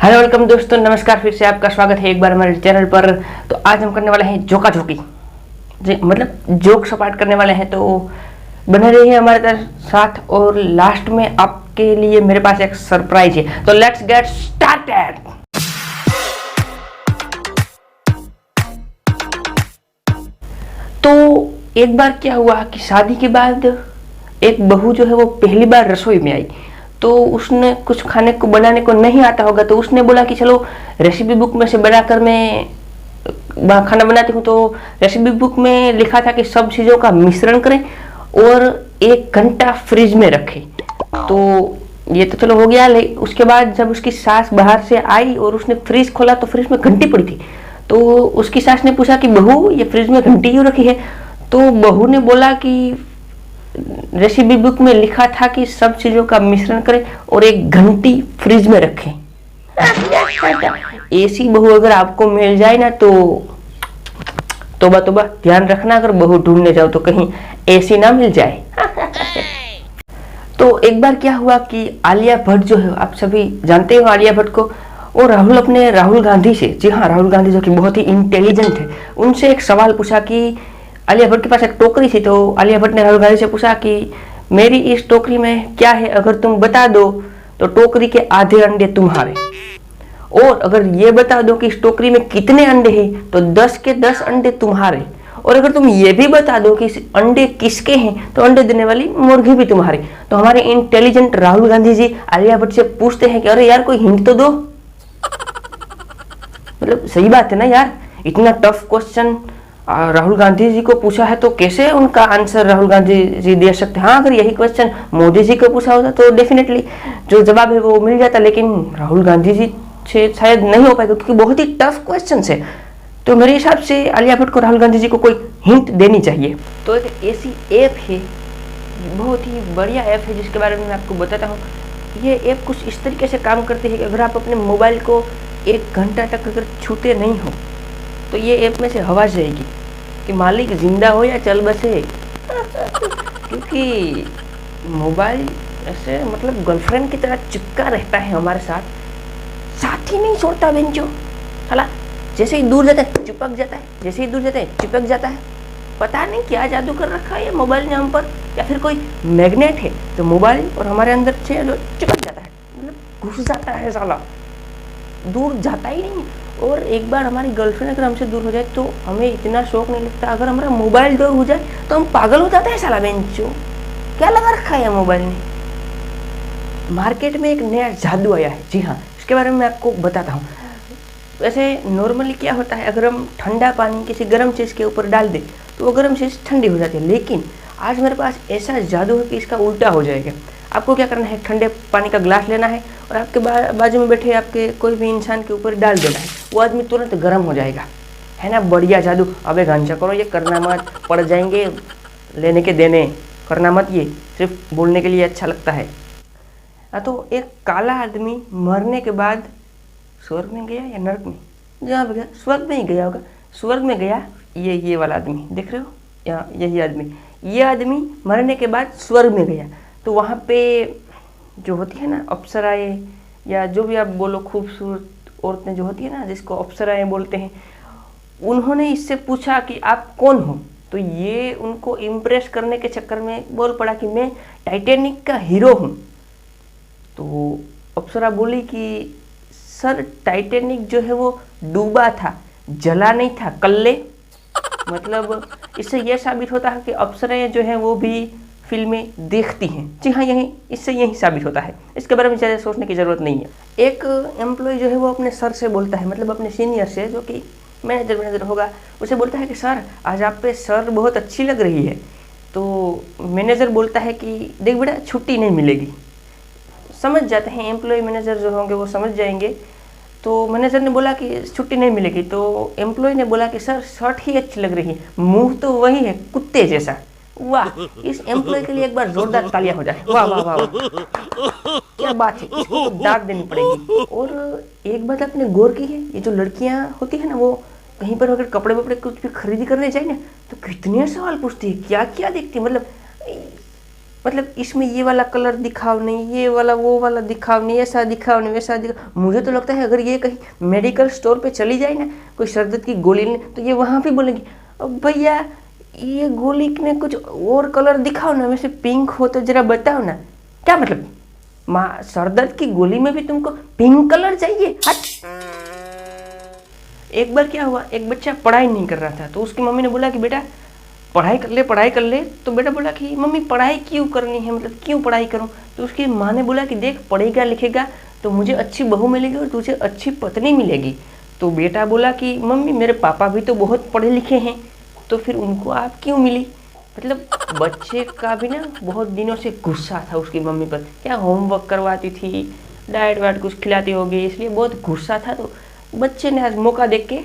Hello welcome दोस्तों, नमस्कार। फिर से आपका स्वागत है एक बार हमारे चैनल पर। तो आज हम करने वाले हैं जोका जोकी जी, मतलब जोक सपाट करने वाले हैं। तो बने रहिए हमारे साथ और लास्ट में आपके लिए मेरे पास एक सरप्राइज है। तो लेट्स गेट स्टार्टेड। तो एक बार क्या हुआ कि शादी के बाद एक बहू जो है वो पहली बार रसोई में आई। तो उसने कुछ खाने को बनाने को नहीं आता होगा, तो उसने बोला कि चलो रेसिपी बुक में से बनाकर मैं खाना बनाती हूँ। तो रेसिपी बुक में लिखा था कि सब चीज़ों का मिश्रण करें और 1 घंटा फ्रिज में रखें। तो ये तो चलो हो गया। उसके बाद जब उसकी सास बाहर से आई और उसने फ्रिज खोला तो फ्रिज में घंटी पड़ी थी। तो उसकी सास ने पूछा कि बहू, ये फ्रिज में घंटी क्यों रखी है? तो बहू ने बोला कि रेसिपी बुक में लिखा था कि सब चीजों का मिश्रण करें और 1 घंटी फ्रिज में रखें। ऐसी बहू अगर आपको मिल जाए ना तो तोबा तोबा, ध्यान रखना अगर बहू ढूंढने जाओ तो कहीं ऐसी ना मिल जाए। तो एक बार क्या हुआ कि आलिया भट्ट जो है, आप सभी जानते हो आलिया भट्ट को, और राहुल गांधी से, जी हाँ, राहुल गांधी जो कि बहुत ही इंटेलिजेंट है, उनसे एक सवाल पूछा कि आलिया भट्ट के पास एक टोकरी थी। तो आलिया भट्ट ने राहुल गांधी से पूछा कि मेरी इस टोकरी में क्या है, अगर तुम बता दो तो टोकरी के आधे अंडे तुम्हारे, और अगर ये बता दो कि इस टोकरी में कितने अंडे हैं तो 10 के 10 अंडे तुम्हारे, और अगर तुम ये भी बता दो कि इस अंडे किसके हैं तो अंडे देने वाली मुर्गी भी तुम्हारी। तो हमारे इंटेलिजेंट राहुल गांधी जी आलिया भट्ट से पूछते हैं कि अरे यार, कोई हिंट तो दो। मतलब सही बात है ना यार, इतना टफ क्वेश्चन राहुल गांधी जी को पूछा है तो कैसे उनका आंसर राहुल गांधी जी दे सकते हैं। हाँ, अगर यही क्वेश्चन मोदी जी को पूछा होता तो डेफिनेटली जो जवाब है वो मिल जाता, लेकिन राहुल गांधी जी से शायद नहीं हो पाएगा क्योंकि बहुत ही टफ क्वेश्चन है। तो मेरे हिसाब से आलिया भट्ट को राहुल गांधी जी को कोई हिंट देनी चाहिए। तो एक ऐसी ऐप है, बहुत ही बढ़िया ऐप है, जिसके बारे में मैं आपको बताता हूँ। ये ऐप कुछ इस तरीके से काम करती है कि अगर आप अपने मोबाइल को 1 घंटा तक अगर छूते नहीं हो तो ये ऐप में से हवा जाएगी कि मालिक जिंदा हो या चल बसे। क्योंकि मोबाइल ऐसे मतलब गर्लफ्रेंड की तरह चिपका रहता है हमारे साथ, साथ ही नहीं छोड़ता बेंचो साला। जैसे ही दूर जाता है चिपक जाता है, जैसे ही दूर जाता है चिपक जाता है। पता नहीं क्या जादू कर रखा है ये मोबाइल ने हम पर, या फिर कोई मैग्नेट है तो मोबाइल और हमारे अंदर से जो चिपक जाता है, मतलब घुस जाता है साला, दूर जाता ही नहीं। और एक बार हमारी गर्लफ्रेंड अगर हमसे दूर हो जाए तो हमें इतना शौक नहीं लगता, अगर हमारा मोबाइल दूर हो जाए तो हम पागल हो जाते हैं साला बेंचो। क्या लगा रखा है मोबाइल ने। मार्केट में एक नया जादू आया है, जी हाँ, इसके बारे में मैं आपको बताता हूँ। वैसे नॉर्मली क्या होता है, अगर हम ठंडा पानी किसी गर्म चीज़ के ऊपर डाल दें तो वो गर्म चीज़ ठंडी हो जाती है, लेकिन आज मेरे पास ऐसा जादू है कि इसका उल्टा हो जाएगा। आपको क्या करना है, ठंडे पानी का ग्लास लेना है और आपके बाजू में बैठे आपके कोई भी इंसान के ऊपर डाल देना है, वो आदमी तुरंत गर्म हो जाएगा। है ना बढ़िया जादू। अबे गांजा करो, ये करना मत, पड़ जाएंगे लेने के देने, करना मत, ये सिर्फ बोलने के लिए अच्छा लगता है। तो एक काला आदमी मरने के बाद स्वर्ग में गया या नरक में, जहाँ भी गया, स्वर्ग में ही गया होगा, स्वर्ग में गया। ये वाला आदमी देख रहे हो, या यही आदमी, ये आदमी मरने के बाद स्वर्ग में गया। तो वहाँ पे जो होती है ना अप्सराएं, या जो भी आप बोलो, खूबसूरत औरतें जो होती है ना, जिसको अप्सराएं बोलते हैं, उन्होंने इससे पूछा कि आप कौन हो। तो ये उनको इम्प्रेस करने के चक्कर में बोल पड़ा कि मैं टाइटैनिक का हीरो हूँ। तो अप्सरा बोली कि सर, टाइटैनिक जो है वो डूबा था, जला नहीं था, कल्ले। मतलब इससे यह साबित होता है कि अप्सराएं जो है वो भी फिल्में देखती हैं। जी हाँ, इससे यही साबित होता है, इसके बारे में ज़्यादा सोचने की ज़रूरत नहीं है। एक एम्प्लॉय जो है वो अपने सर से बोलता है, मतलब अपने सीनियर से, जो कि मैनेजर होगा, उसे बोलता है कि सर, आज आप पे सर बहुत अच्छी लग रही है। तो मैनेजर बोलता है कि देख बेटा, छुट्टी नहीं मिलेगी। समझ जाते हैं एम्प्लॉय, मैनेजर जो होंगे वो समझ जाएंगे। तो मैनेजर ने बोला कि छुट्टी नहीं मिलेगी। तो एम्प्लॉय ने बोला कि सर, शर्ट ही अच्छी लग रही है, मुंह तो वही है कुत्ते जैसा। वाह, इस एम्प्लॉय के लिए एक बार जोरदार तालियां हो जाए। वाह वाह वाह, क्या बात है, इसको तो दाग देनी पड़ेगी। और एक बात आपने गौर की है, ये जो लड़कियां होती है ना, वो कहीं पर अगर कपड़े वपड़े कुछ भी खरीदी करने जाए ना तो कितने सवाल पूछती है, क्या क्या देखती है। मतलब मतलब इसमें ये वाला कलर दिखाओ नहीं, ये वाला वो वाला दिखाओ नहीं, ऐसा दिखाओ नहीं, वैसा दिखाओ। मुझे तो लगता है अगर ये कहीं मेडिकल स्टोर पे चली जाए ना कोई सर दर्द की गोली लेने, तो ये वहाँ भी बोलेंगी अब भैया ये गोली में कुछ और कलर दिखाओ ना, वैसे पिंक हो तो जरा बताओ ना। क्या मतलब माँ सर दर्द की गोली में भी तुमको पिंक कलर चाहिए? हट। एक बार क्या हुआ, एक बच्चा पढ़ाई नहीं कर रहा था तो उसकी मम्मी ने बोला कि बेटा पढ़ाई कर ले, पढ़ाई कर ले। तो बेटा बोला कि मम्मी पढ़ाई क्यों करनी है, मतलब क्यों पढ़ाई करूं? तो उसकी माँ ने बोला कि देख पढ़ेगा लिखेगा तो मुझे अच्छी बहू मिलेगी और तुझे अच्छी पत्नी मिलेगी। तो बेटा बोला कि मम्मी मेरे पापा भी तो बहुत पढ़े लिखे हैं, तो फिर उनको आप क्यों मिली? मतलब बच्चे का भी ना बहुत दिनों से गुस्सा था उसकी मम्मी पर, क्या होमवर्क करवाती थी, डाइट वाइट कुछ खिलाती होगी, इसलिए बहुत गुस्सा था। तो बच्चे ने आज मौका देख के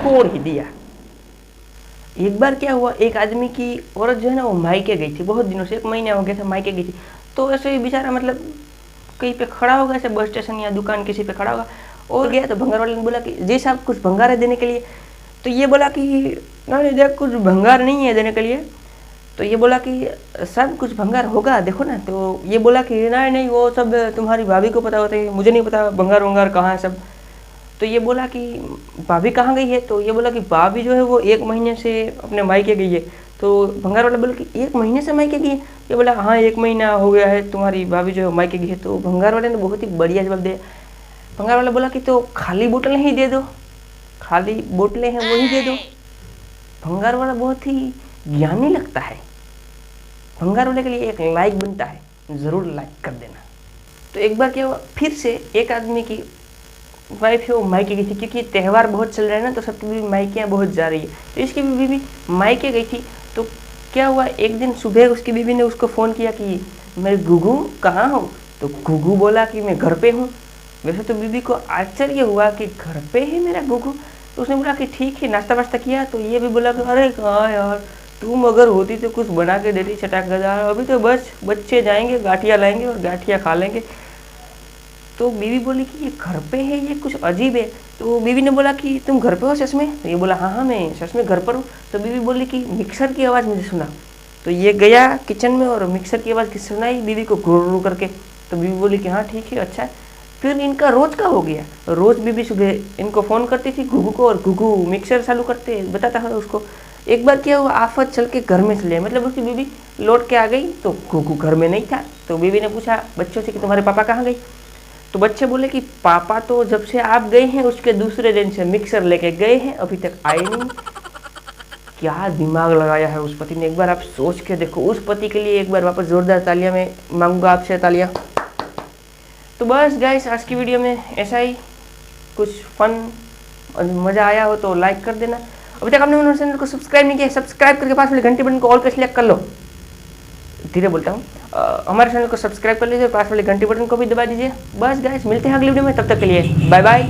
फोड़ ही दिया। एक बार क्या हुआ, एक आदमी की औरत जो है ना वो मायके गई थी, बहुत दिनों से 1 महीना हो गया था मायके गई थी। तो ऐसे ही बेचारा मतलब कहीं पे खड़ा होगा, ऐसे बस स्टेशन या दुकान किसी पे खड़ा होगा और गया। तो भंगार वाले ने बोला कि जी साहब कुछ भंगार है देने के लिए? तो ये बोला कि नहीं देख कुछ भंगार नहीं है देने के लिए। तो ये बोला कि साहब कुछ भंगार होगा देखो ना। तो ये बोला कि नहीं नहीं वो सब तुम्हारी भाभी को पता होता है, मुझे नहीं पता भंगार वंगार कहाँ है सब। तो ये बोला कि भाभी कहाँ गई है? तो ये बोला कि भाभी जो है वो 1 महीने से अपने मायके गई है। तो भंगार वाला बोला कि 1 महीने से मायके गई है? ये बोला हाँ 1 महीना हो गया है तुम्हारी भाभी जो है मायके गई है। तो भंगार वाले ने बहुत ही बढ़िया जवाब दिया। भंगार वाला बोला कि तो खाली बोतलें ही दे दो, खाली बोतलें हैं वही दे दो। भंगार वाला बहुत ही ज्ञानी लगता है। भंगार वाले के लिए एक लाइक बनता है, ज़रूर लाइक कर देना। तो एक बार क्या हुआ, फिर से एक आदमी की वाइफ है वो मायके गई थी, क्योंकि त्यौहार बहुत चल रहा है ना तो सबकी बीवी मायके बहुत जा रही है। तो इसकी भी बीवी मायके गई थी। तो क्या हुआ, एक दिन सुबह उसकी बीवी ने उसको फ़ोन किया कि मेरे गुगू कहाँ हो? तो गुगू बोला कि मैं घर पे हूँ। वैसे तो बीवी को आश्चर्य हुआ कि घर पे है मेरा गुगू। तो उसने बोला कि ठीक है, नाश्ता वास्ता किया? तो ये भी बोला कि अरे कहाँ यार तुम अगर होती तो कुछ बना के देती चटाकेदार, अभी तो बस बच्चे जाएंगे गाठिया लाएंगे और गाठिया खा लेंगे। तो बीवी बोली कि ये घर पे है, ये कुछ अजीब है। तो बीवी ने बोला कि तुम घर पे हो सच में? तो ये बोला हाँ हाँ मैं सच में घर पर हूँ। तो बीवी बोली कि मिक्सर की आवाज़ मुझे सुना। तो ये गया किचन में और मिक्सर की आवाज़ किससे सुनाई? बीवी को गुरु करके। तो बीवी बोली कि हाँ ठीक है अच्छा है। फिर इनका रोज़ का हो गया, रोज़ बीवी सुबह इनको फ़ोन करती थी घुघू को और घुघू मिक्सर चालू करते बताता है उसको। एक बार क्या हुआ, आफत चल के घर में चले, मतलब उसकी बीवी लौट के आ गई तो घुघू घर में नहीं था। तो बीवी ने पूछा बच्चों से कि तुम्हारे पापा कहाँ गए? तो बच्चे बोले कि पापा तो जब से आप गए हैं उसके दूसरे दिन से मिक्सर लेके गए हैं, अभी तक आए नहीं। क्या दिमाग लगाया है उस पति ने, एक बार आप सोच के देखो। उस पति के लिए एक बार वापस जोरदार तालियां मैं मांगूंगा आपसे, तालियां। तो बस गाइस आज की वीडियो में ऐसा ही कुछ फन और मज़ा आया हो तो लाइक कर देना। अभी तक आपने मेरे चैनल को सब्सक्राइब नहीं किया, सब्सक्राइब करके पास वाले घंटी बटन को ऑल पे सिलेक्ट कर लो। धीरे बोलता हूँ, हमारे चैनल को सब्सक्राइब कर लीजिए, पास वाले घंटी बटन को भी दबा दीजिए। बस गाइस मिलते हैं अगली वीडियो में, तब तक के लिए बाय बाय।